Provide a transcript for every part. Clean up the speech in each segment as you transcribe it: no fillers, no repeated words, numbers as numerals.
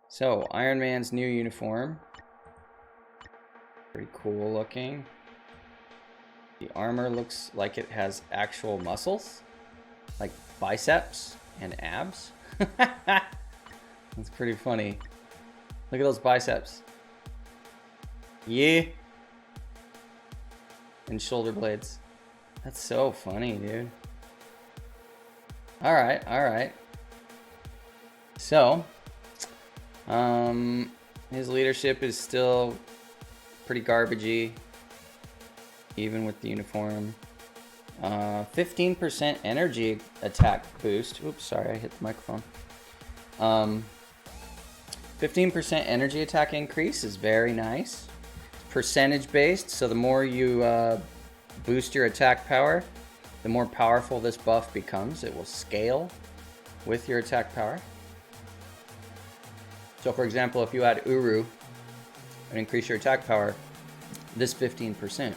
So, Iron Man's new uniform. Pretty cool looking. The armor looks like it has actual muscles, like biceps and abs. That's pretty funny. Look at those biceps. Yeah. And shoulder blades. That's so funny, dude. All right. So, his leadership is still pretty garbagey, even with the uniform. 15% energy attack boost. Oops, sorry, I hit the microphone. 15% energy attack increase is very nice. Percentage based, so the more you boost your attack power, the more powerful this buff becomes. It will scale with your attack power. So for example, if you add Uru and increase your attack power, this 15%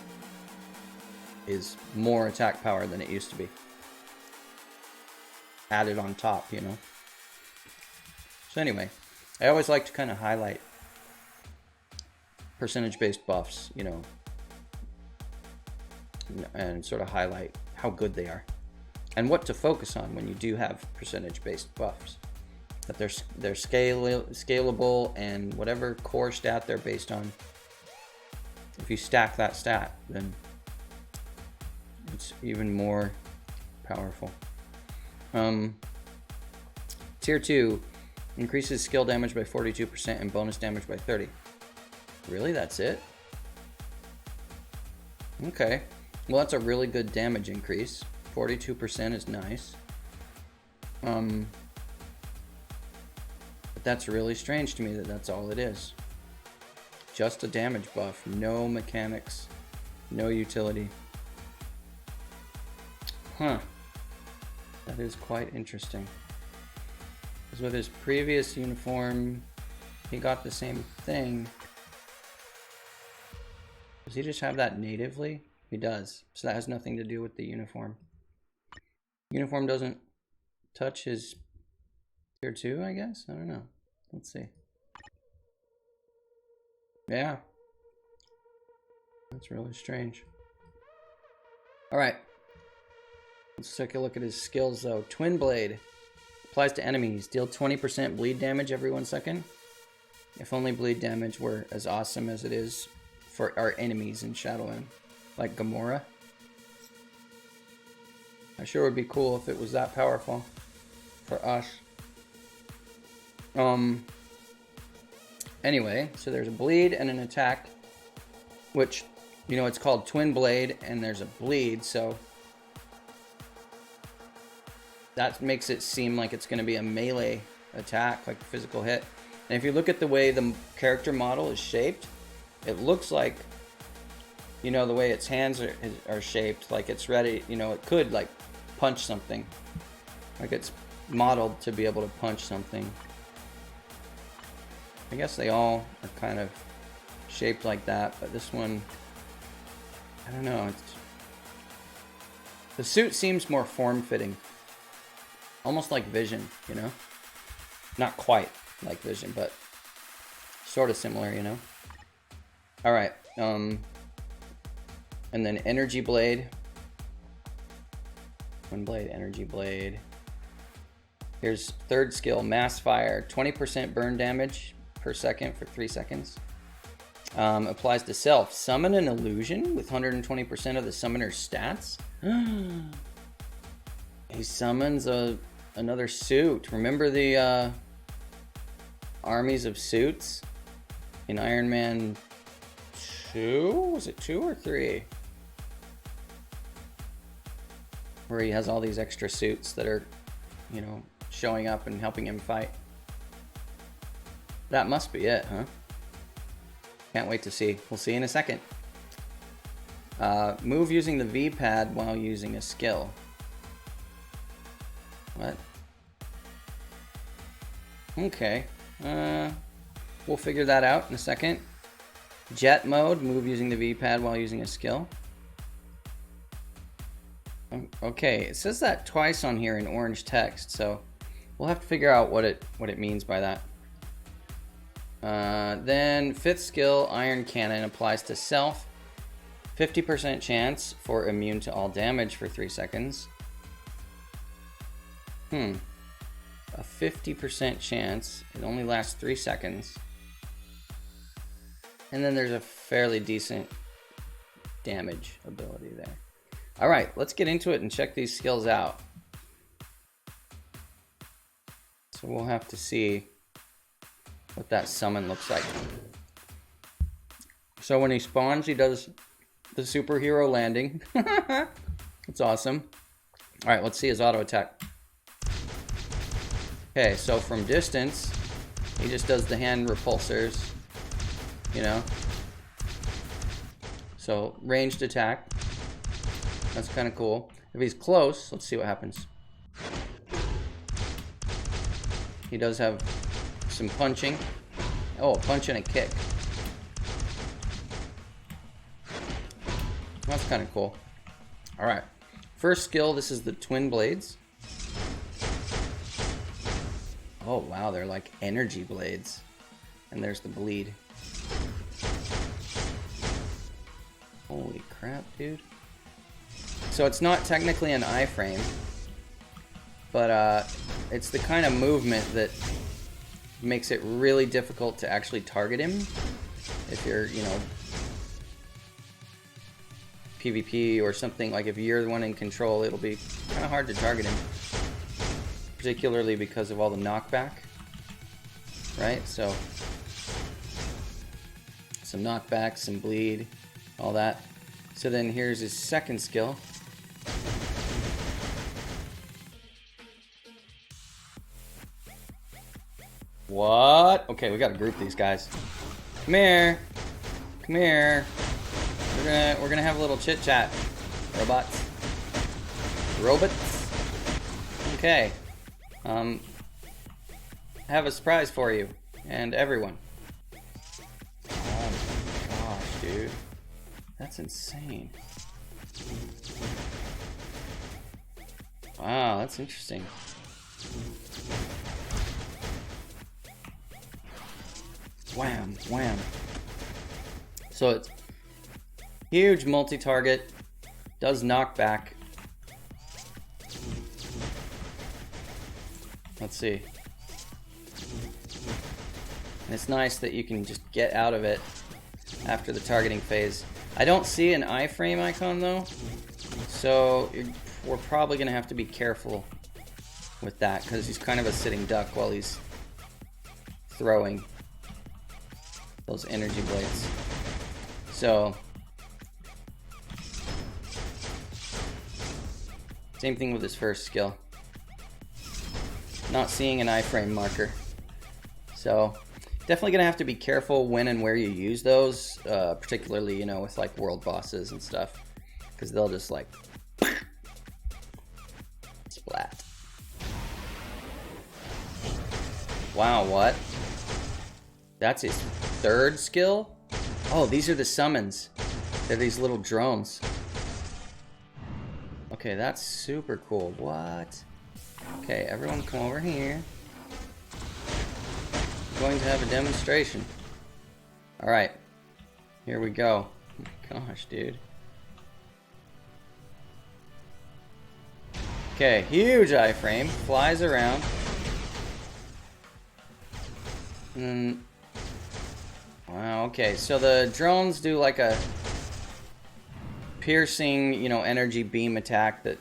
is more attack power than it used to be. Added on top, you know. So anyway, I always like to kind of highlight percentage-based buffs, you know, and sort of highlight how good they are and what to focus on when you do have percentage-based buffs. That they're scalable, and whatever core stat they're based on, if you stack that stat, then it's even more powerful. Tier 2 increases skill damage by 42% and bonus damage by 30%. Really? That's it? Okay. Well, that's a really good damage increase. 42% is nice. But that's really strange to me that that's all it is. Just a damage buff. No mechanics. No utility. Huh. That is quite interesting. Because with his previous uniform, he got the same thing. Does he just have that natively? He does. So that has nothing to do with the uniform. Uniform doesn't touch his tier 2, I guess? I don't know. Let's see. Yeah. That's really strange. Alright. Let's take a look at his skills though. Twin Blade. Applies to enemies. Deal 20% bleed damage every 1 second. If only bleed damage were as awesome as it is for our enemies in Shadowland. Like Gamora. I sure would be cool if it was that powerful for us. Anyway, so there's a bleed and an attack, which, you know, it's called Twin Blade, and there's a bleed, so that makes it seem like it's going to be a melee attack, like a physical hit. And if you look at the way the character model is shaped, it looks like, you know, the way its hands are shaped, like it's ready, you know, it could like punch something. Like it's modeled to be able to punch something. I guess they all are kind of shaped like that, but this one, I don't know. The suit seems more form-fitting. Almost like Vision, you know? Not quite like Vision, but sort of similar, you know? Alright, and then Energy Blade. One blade, Energy Blade. Here's third skill, Mass Fire. 20% burn damage per second for 3 seconds. Applies to self. Summon an illusion with 120% of the summoner's stats. He summons another suit. Remember the armies of suits in Iron Man 2? Was it 2 or 3? Where he has all these extra suits that are, you know, showing up and helping him fight. That must be it, huh? Can't wait to see. We'll see in a second. Move using the V-pad while using a skill. What? Okay. We'll figure that out in a second. Jet mode, move using the V-pad while using a skill. Okay, it says that twice on here in orange text, so we'll have to figure out what it means by that. Then 5th skill, Iron Cannon, applies to self. 50% chance for immune to all damage for 3 seconds. A 50% chance. It only lasts 3 seconds. And then there's a fairly decent damage ability there. Alright, let's get into it and check these skills out. So we'll have to see what that summon looks like. So when he spawns, he does the superhero landing. It's awesome. Alright, let's see his auto attack. Okay, so from distance, he just does the hand repulsors, you know. So ranged attack. That's kind of cool. If he's close, let's see what happens. He does have some punching. Oh, a punch and a kick. That's kind of cool. Alright. First skill, this is the Twin Blades. Oh, wow, they're like energy blades. And there's the bleed. Holy crap, dude. So it's not technically an iframe, but it's the kind of movement that makes it really difficult to actually target him. If you're, you know, PvP or something, like if you're the one in control, it'll be kind of hard to target him. Particularly because of all the knockback, right? So some knockback, some bleed, all that. So then here's his second skill. What? Okay, we gotta group these guys. Come here. Come here. We're gonna have a little chit chat. Robots. Robots. Okay. I have a surprise for you and everyone. Oh my gosh, dude. That's insane. Wow, that's interesting. Wham, wham. So it's huge multi-target, does knockback. Let's see. And it's nice that you can just get out of it after the targeting phase. I don't see an iframe icon though, so we're probably gonna have to be careful with that because he's kind of a sitting duck while he's throwing those energy blades. So same thing with his first skill. Not seeing an iframe marker. So definitely gonna have to be careful when and where you use those, particularly, you know, with like world bosses and stuff, because they'll just like splat. Wow, what? That's his third skill? Oh, these are the summons. They're these little drones. Okay, that's super cool. What? Okay, everyone come over here. I'm going to have a demonstration. Alright. Here we go. Oh my gosh, dude. Okay, huge iframe. Flies around. And wow, okay. So the drones do like a piercing, you know, energy beam attack that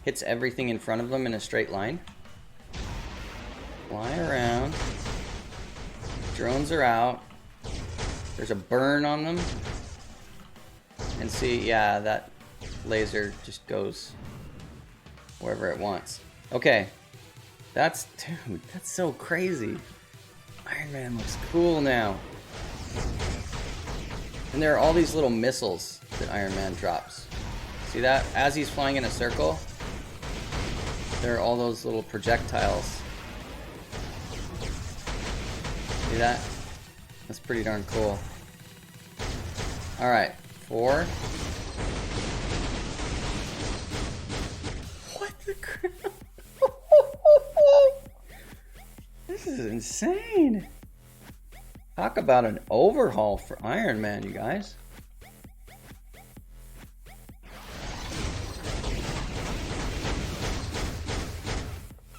hits everything in front of them in a straight line. Fly around. Drones are out. There's a burn on them. And see, yeah, that laser just goes wherever it wants. Okay. Dude, that's so crazy. Iron Man looks cool now. And there are all these little missiles that Iron Man drops. See that? As he's flying in a circle, there are all those little projectiles. See that? That's pretty darn cool. Alright, 4. What the crap? This is insane. Talk about an overhaul for Iron Man, you guys.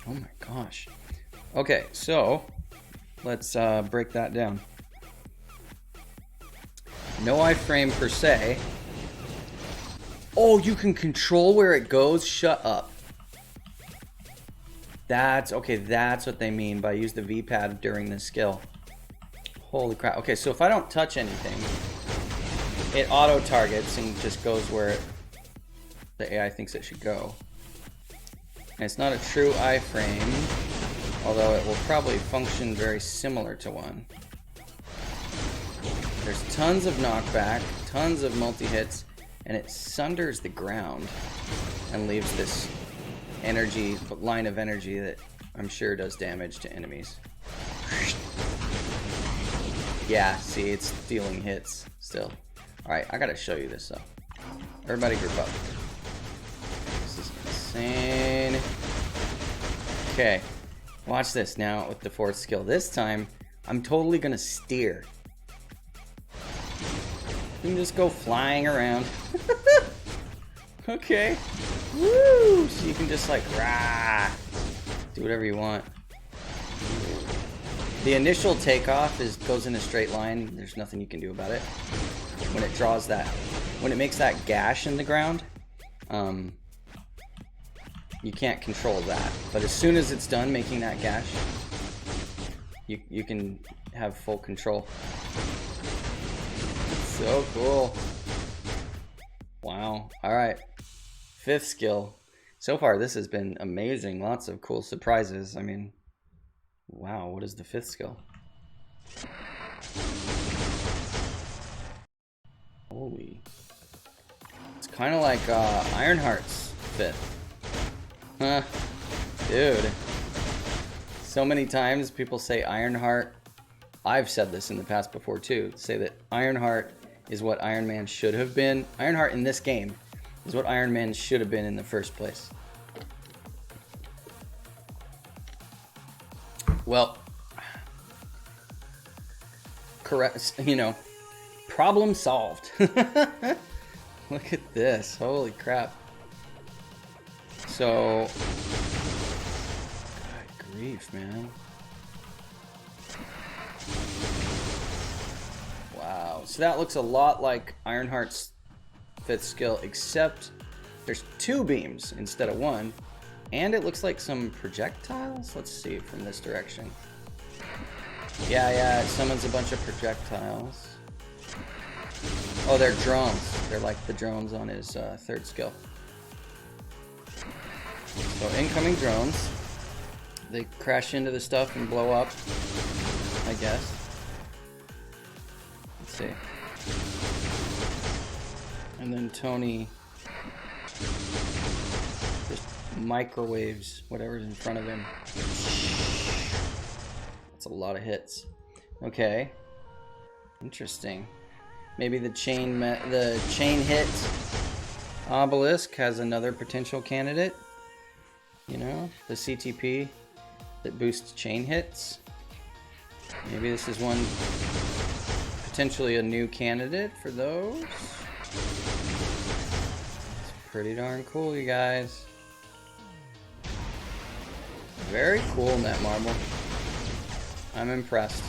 Oh my gosh. Okay, so let's break that down. No iframe per se. Oh, you can control where it goes? Shut up. That's okay, that's what they mean by use the V-pad during this skill. Holy crap. Okay, so if I don't touch anything, it auto targets and just goes where the AI thinks it should go. And it's not a true iframe, although it will probably function very similar to one. There's tons of knockback, tons of multi-hits, and it sunders the ground and leaves this energy, line of energy that I'm sure does damage to enemies. Yeah, see, it's dealing hits still. Alright, I gotta show you this though. Everybody group up. This is insane. Okay, watch this now with the fourth skill. This time, I'm totally gonna steer. You can just go flying around. Okay. Woo! So you can just like, rah, do whatever you want. The initial takeoff goes in a straight line. There's nothing you can do about it. When it draws that, when it makes that gash in the ground, you can't control that. But as soon as it's done making that gash, you can have full control. So cool. Wow. All right. Fifth skill. So far, this has been amazing. Lots of cool surprises. I mean, wow. What is the fifth skill? Holy. It's kind of like Ironheart's fifth. Huh. Dude. So many times people say Ironheart. I've said this in the past before too. Say that Ironheart is what Iron Man should have been. Ironheart in this game is what Iron Man should have been in the first place. Well, correct, you know, problem solved. Look at this, holy crap. So, good grief, man. Wow, so that looks a lot like Ironheart's fifth skill, except there's two beams instead of one, and it looks like some projectiles. Let's see from this direction. Yeah, it summons a bunch of projectiles. Oh, they're drones. They're like the drones on his third skill. So incoming drones. They crash into the stuff and blow up, I guess. Let's see. And then Tony just microwaves whatever's in front of him. That's a lot of hits. Okay. Interesting. Maybe the chain hit obelisk has another potential candidate. You know, the CTP that boosts chain hits. Maybe this is one, potentially a new candidate for those. It's pretty darn cool, you guys. Very cool, Netmarble. I'm impressed.